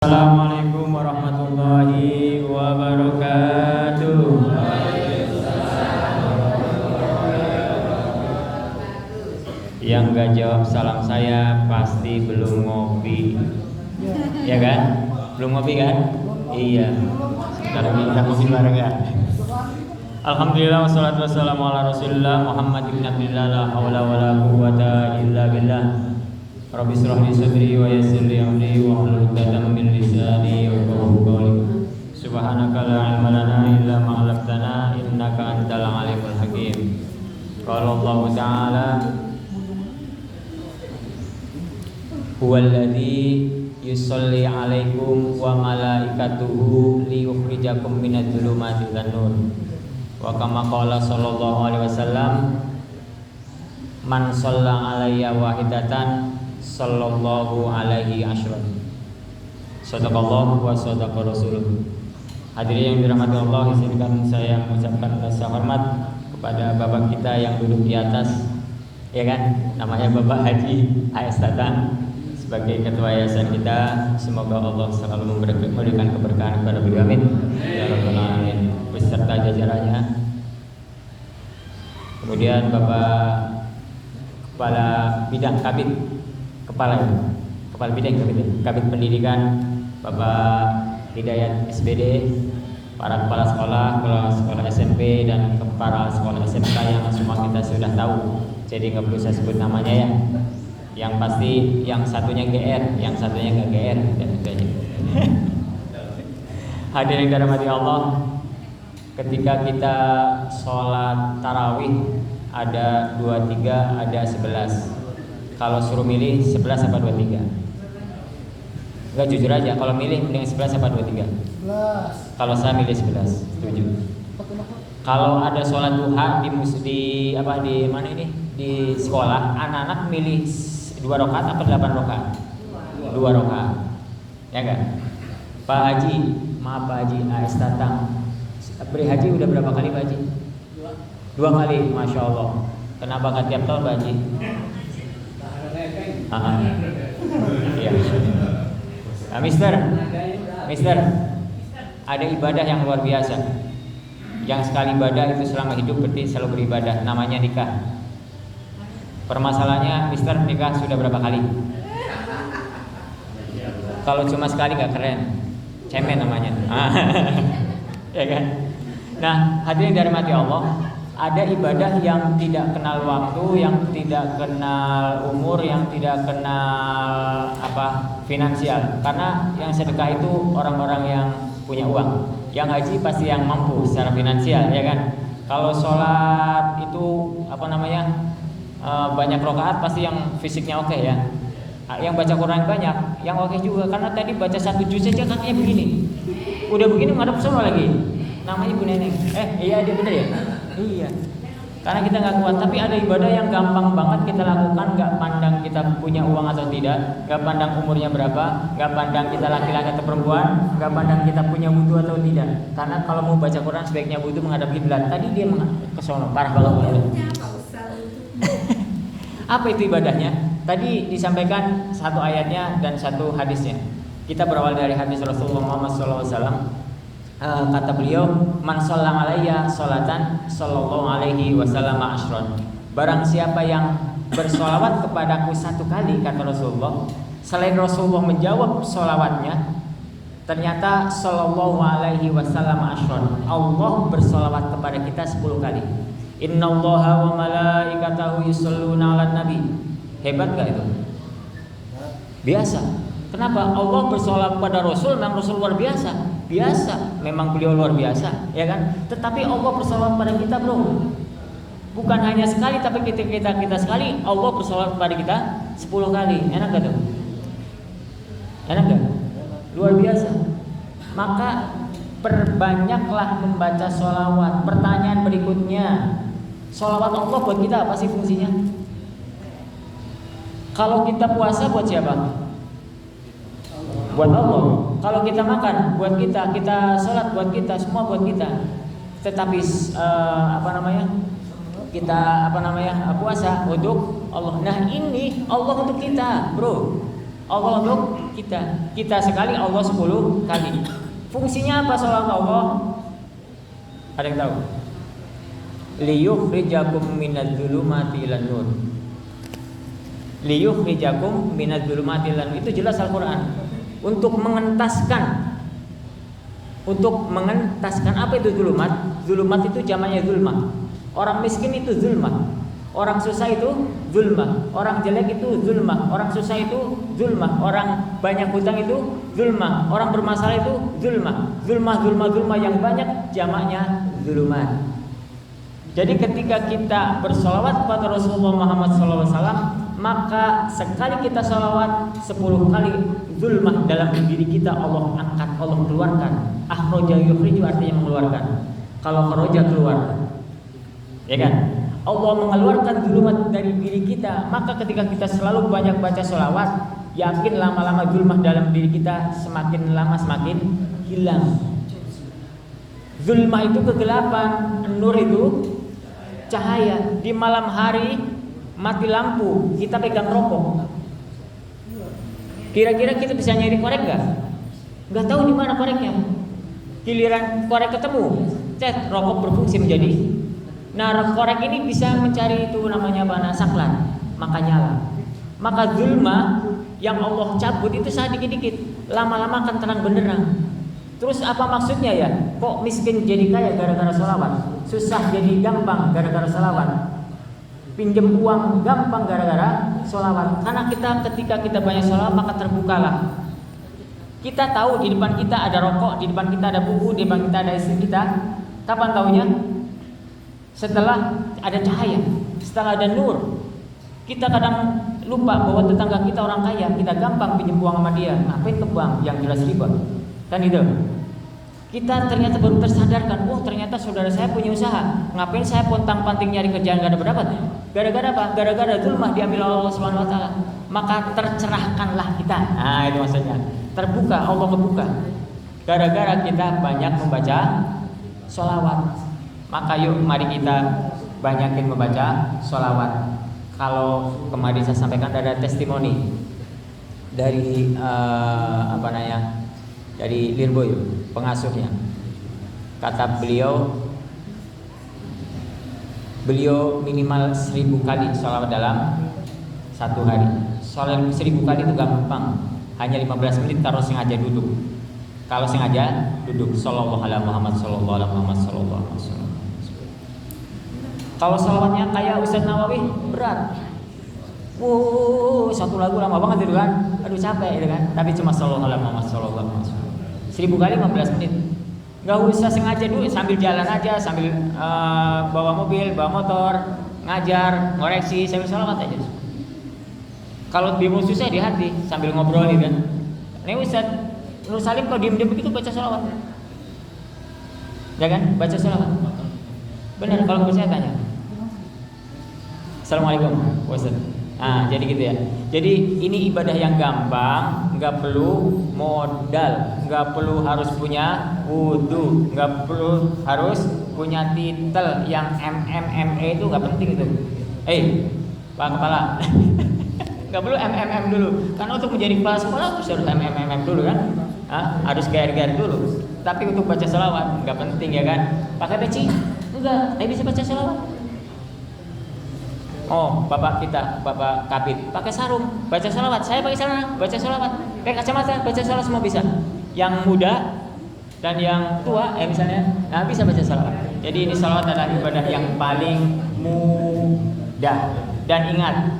Assalamualaikum warahmatullahi wabarakatuh. Yang gak jawab salam saya pasti belum ngopi, ya kan? Belum ngopi kan? Iya. Sekarang kita ngopi bareng ya. Alhamdulillah wassalatu wassalamu ala Rasulillah Muhammad ibn Abdillah la haula wala quwwata illa billah. Rabbi shrah li sadri wa yassir li amri wa hlul 'uqdatam min lisani yafqahu qawli. Subhanaka la ilma lana illa ma 'allamtana innaka antal alimul hakim. Qala Allah Ta'ala huwallazi yusolli 'alaikum wa malaikatuhu liyukhrijakum minadh dhulumati ilan nur. Wa kama qala sallallahu alaihi wasallam man shalla 'alayya wahidatan sallallahu alaihi asyran. Sadaqallahu wa sadaqa rasuluh. Hadirin yang dirahmati Allah, izinkan saya mengucapkan rasa hormat kepada bapak kita yang duduk di atas, ya kan? Namanya Bapak Haji AS Tatang sebagai ketua yayasan kita. Semoga Allah selalu memberikan keberkahan kepada beliau, amin ya rabbal alamin, beserta jajarannya. Kemudian Bapak Kepala Bidang Kepala Bidang Kabit Pendidikan Bapak Hidayat SBD, para kepala sekolah SMP dan kepala sekolah SMK yang semua kita sudah tahu, jadi nggak perlu saya sebut namanya ya. Yang pasti yang satunya GR, yang satunya nggak GR, dan itu aja. Hadirin dirahmati Allah, ketika kita sholat tarawih ada 23, ada 11. Kalau suruh milih 11 apa 23? Enggak, jujur aja, kalau milih mending 11 apa 23? 11. Kalau saya milih 11, setuju. Kalau ada sholat duha di mana ini? Di sekolah, anak-anak milih 2 rakaat atau 8 rakaat? 2 rakaat. Ya enggak? Pak Haji, maaf Pak Haji AS Tatang. Beri haji udah berapa kali Pak Haji? 2 kali, Masya Allah. Kenapa nggak tiap tahun Pak Haji? Iya. Nah, Mister, ada ibadah yang luar biasa. Yang sekali ibadah itu selama hidup berarti selalu beribadah. Namanya nikah. Permasalahannya, Mister, nikah sudah berapa kali? Kalau cuma sekali nggak keren, cemen namanya. Ya kan? Nah, hadirin dirahmati Allah. Ada ibadah yang tidak kenal waktu, yang tidak kenal umur, yang tidak kenal finansial. Karena yang sedekah itu orang-orang yang punya uang. Yang haji pasti yang mampu secara finansial, ya kan? Kalau sholat itu banyak rakaat pasti yang fisiknya oke ya. Yang baca Quran banyak, yang oke juga. Karena tadi baca 1 juz saja katanya begini. Udah begini ngadep sono lagi. Namanya Bu Neneng. Iya dia bener ya. Iya, karena kita nggak kuat. Tapi ada ibadah yang gampang banget kita lakukan, nggak pandang kita punya uang atau tidak, nggak pandang umurnya berapa, nggak pandang kita laki-laki atau perempuan, nggak pandang kita punya wudu atau tidak. Karena kalau mau baca Quran sebaiknya wudu menghadap kiblat. Tadi dia ke sono, parah banget. Apa itu ibadahnya? Tadi disampaikan satu ayatnya dan satu hadisnya. Kita berawal dari hadis Rasulullah Muhammad SAW. Kata beliau, man shalla alayya sholatan sallallahu alaihi wasallam asyran. Barang siapa yang bersolawat kepadaku 1 kali, kata Rasulullah, selain Rasulullah menjawab solawatnya, ternyata sallallahu alaihi wasallam asyran, Allah bersolawat kepada kita 10 kali. Innallaha wa malaikatahu yusholluna 'alan nabi. Hebat gak itu? Biasa. Kenapa? Allah bersolawat kepada Rasul, memang Rasul luar biasa. Biasa, memang beliau luar biasa, ya kan? Tetapi Allah bersolawat pada kita, bro. Bukan hanya sekali, tapi kita sekali, Allah bersolawat pada kita 10 kali. Enak gak tuh? Enak gak? Luar biasa. Maka perbanyaklah membaca sholawat. Pertanyaan berikutnya, sholawat Allah buat kita apa sih fungsinya? Kalau kita puasa buat siapa? Buat Allah. Kalau kita makan buat kita sholat buat kita, semua buat kita. Tetapi kita puasa untuk Allah. Nah ini Allah untuk kita, bro. Allah untuk kita. Kita sekali, Allah 10 kali. Fungsinya apa salawat Allah? Ada yang tahu? Liyukhrijakum minadz-dzulumati ilan nur. Liyukhrijakum minadz-dzulumati ilan nur. Itu jelas Al-Qur'an. Untuk mengentaskan apa itu zulumat? Zulumat itu jamaknya zulmah. Orang miskin itu zulmah. Orang susah itu zulmah, orang jelek itu zulmah, orang susah itu zulmah, orang banyak hutang itu zulmah, orang bermasalah itu zulmah. Zulmah yang banyak jamaknya zulumat. Jadi ketika kita bersolawat kepada Rasulullah Muhammad SAW, maka sekali kita solawat 10 kali zulmah dalam diri kita Allah angkat, Allah keluarkan. Akhraja yukhriju artinya mengeluarkan. Kalau kharaja keluar, ya kan? Allah mengeluarkan zulumat dari diri kita. Maka ketika kita selalu banyak baca sholawat, yakin lama-lama zulmah dalam diri kita semakin lama semakin hilang. Zulmah itu kegelapan, nur itu cahaya. Di malam hari mati lampu, kita pegang rokok. Kira-kira kita bisa nyari korek gak? Gak tahu di mana koreknya. Giliran korek ketemu, rokok berfungsi menjadi. Nah, korek ini bisa mencari itu namanya mana? Saklar, maka nyala. Maka zulma yang Allah cabut itu sedikit-dikit, lama-lama akan terang benderang. Terus apa maksudnya ya? Kok miskin jadi kaya gara-gara sholawat? Susah jadi gampang gara-gara sholawat? Pinjam uang gampang gara-gara sholawat? Karena ketika kita banyak sholawat maka terbukalah. Kita tahu di depan kita ada rokok, di depan kita ada buku, di depan kita ada istri kita. Kapan taunya? Setelah ada cahaya, setelah ada nur. Kita kadang lupa bahwa tetangga kita orang kaya, kita gampang pinjam uang sama dia. Ngapain ke bank yang jelas riba? Kan itu. Kita ternyata baru tersadarkan, ternyata saudara saya punya usaha. Ngapain saya pontang-panting nyari kerjaan gak ada berdapat? Gara-gara apa? Gara-gara zulmah diambil Allah Subhanahu wa taala. Maka tercerahkanlah kita. Nah, itu maksudnya. Terbuka, Allah membuka. Gara-gara kita banyak membaca sholawat. Maka yuk mari kita banyakin membaca sholawat. Kalau kemarin saya sampaikan ada testimoni dari dari Lirboy, pengasuhnya. Kata beliau minimal 1000 kali sholawat dalam satu hari. Sholawat 1000 kali itu gampang, hanya 15 menit kalau sengaja duduk. Kalau sengaja duduk, sallallahu alaihi Muhammad sallallahu alaihi Muhammad sallallahu alaihi wasallam. Kalau salawatnya kayak Ustaz Nawawi berat. Satu lagu lama banget itu kan. Aduh capek itu kan. Tapi cuma sallallahu alaihi Muhammad sallallahu alaihi wasallam. 1000 kali 15 menit. Gak usah sengaja dulu, sambil jalan aja, sambil bawa mobil, bawa motor, ngajar, ngoreksi, sambil salawat aja. Kalau bingung susah di hati, sambil ngobrol gitu kan. Ini Ustaz Nur Salim kalau diem-diem begitu baca salawat. Ya kan? Baca salawat. Benar, kalau saya tanya. Assalamualaikum Ustaz. Jadi gitu ya. Jadi ini ibadah yang gampang, nggak perlu modal, nggak perlu harus punya wudu, nggak perlu harus punya titel yang MMME itu nggak penting itu. Pak Kepala, nggak perlu MMM dulu. Karena untuk menjadi kepala sekolah harus MMM dulu kan? Harus gair-gair dulu. Tapi untuk baca selawat nggak penting ya kan? Pakai peci? Enggak, saya bisa baca selawat. Bapak kita, Bapak Kabit, pakai sarung, baca sholawat. Saya pakai sarung, baca sholawat. Pakai kacamata, baca sholawat, semua bisa. Yang muda dan yang tua, misalnya, bisa baca sholawat. Jadi ini sholawat adalah ibadah yang paling mudah. Dan ingat,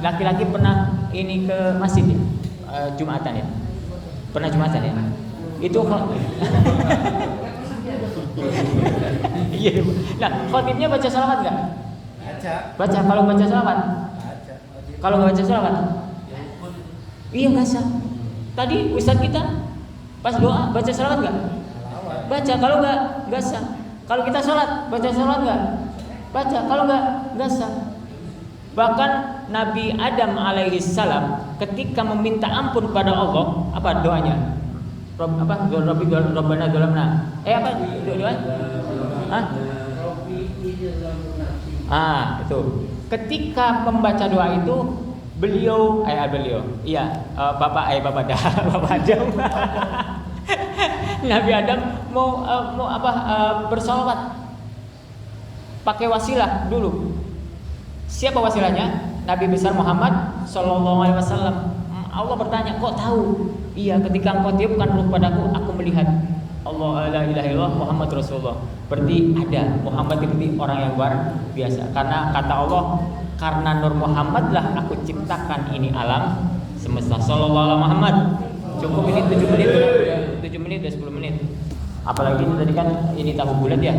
laki-laki pernah ini ke masjid ya? Jumatan ya? Pernah Jumatan ya? Itu iya. Nah, khotibnya baca sholawat nggak? Baca. Kalau baca sholawat? Kalau nggak baca sholawat? Iya nggak sah. Tadi ustadz kita pas doa baca sholawat nggak? Baca. Kalau nggak sah. Kalau kita sholat baca sholawat nggak? Baca. Kalau nggak sah. Bahkan Nabi Adam alaihissalam ketika meminta ampun kepada Allah, apa doanya? Rabbana dzalamna. Doa? Itu. Ketika membaca doa itu beliau iya, bapak dah bapak Adam. Nabi Adam mau bersolawat pakai wasilah dulu. Siapa wasilahnya? Nabi besar Muhammad Sallallahu Alaihi Wasallam. Allah bertanya, kok tahu? Iya, ketika engkau tiupkan ruh padaku, aku melihat Allah la ilaha illallah Muhammad Rasulullah. Berarti ada Muhammad itu orang yang luar biasa. Karena kata Allah, karena Nur Muhammad lah aku ciptakan ini alam semesta. Sallallahu alaihi Muhammad. Cukup ini 7 menit, 7 menit dan 10 menit. Apalagi ini tadi kan ini tahu bulat ya.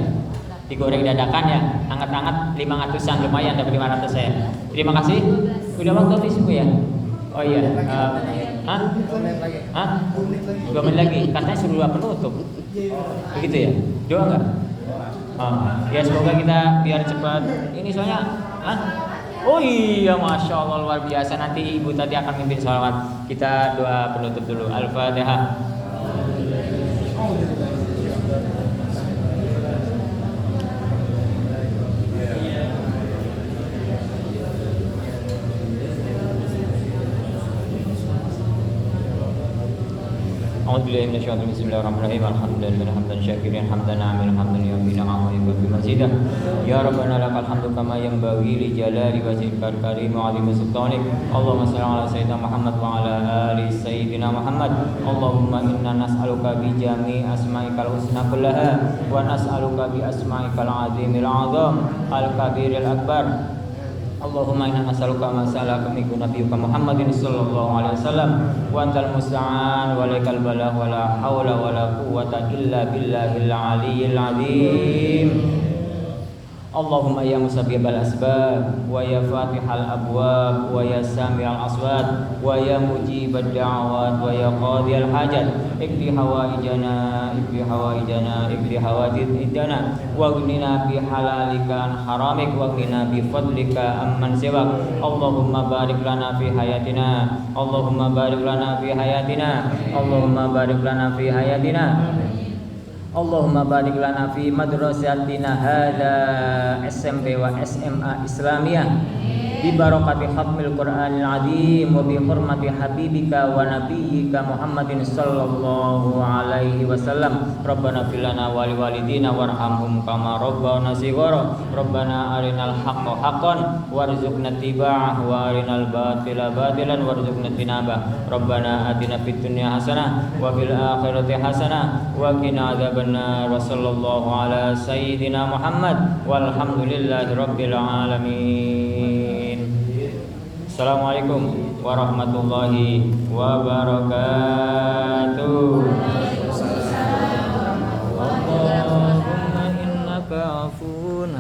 Digoreng dadakan ya, hangat-hangat 500-an, lumayan dapat 500 saya. Terima kasih. Udah waktu habis ya? Oh iya. 2 menit lagi. Katanya suruh penutup. Begitu ya? Doa enggak? Ya semoga kita biar cepat. Ini soalnya oh iya, Masya Allah luar biasa. Nanti ibu tadi akan mimpin sholawat. Kita doa penutup dulu. Al-Fatihah. أعوذ بالله من الشيطان الرجيم بسم الله الرحمن الرحيم الحمد لله حمدا شاكرا حمدا ناعما حمدا يوفي نعمه ويكفي مزيدا يا ربنا لك الحمد كما ينبغي لجلال وجهك الكريم وعظيم سلطانك اللهم صل على سيدنا محمد وعلى آل سيدنا محمد اللهم إنا نسألك بجميع أسمائك الحسنى كلها ونسألك بأسمائك العظيم الأعظم الكبير الأكبر Allahumma inna nas'aluka ma sa'alaka minhu nabiyyuka Muhammadin sallallahu alaihi wasallam wa antal musta'an wa alaikal balagh wa la haula wa la quwwata illa billahil aliyyil azim. Allahumma ya musabbibal asbab wa ya fatihal abwab wa ya sami'al aswat wa ya mujibad da'awat wa ya qadiyal hajat ikdi hawaijana ikdi hawaijana wa ghnina bi halalika an haramik wa ghnina bi fadlika amman siwak. Allahumma barik lana fi hayatina Allahumma barik lana fi hayatina Allahumma barik lana fi hayatina Allahumma barik lana fi madrasatina hadza SMP wa SMA Islamiyah bi barakati khatmil Qur'anil azim wa bi hurmati habibika wa nabiyyika Muhammadin sallallahu alaihi wasallam. Rabbana fil lana wa li walidina warhamhum kama rabbana shighara. Rabbana arinal haqqo haqqan warzuqna ittiba'ah wa arinal batila batilan warzuqna tinabah. Rabbana atina fid dunya hasanah wa fil akhirati hasanah wa qina adzabannar. Wa sallallahu ala sayyidina Muhammad walhamdulillahi rabbil alamin. Assalamualaikum warahmatullahi wabarakatuh. Allahumma innaka afuwun.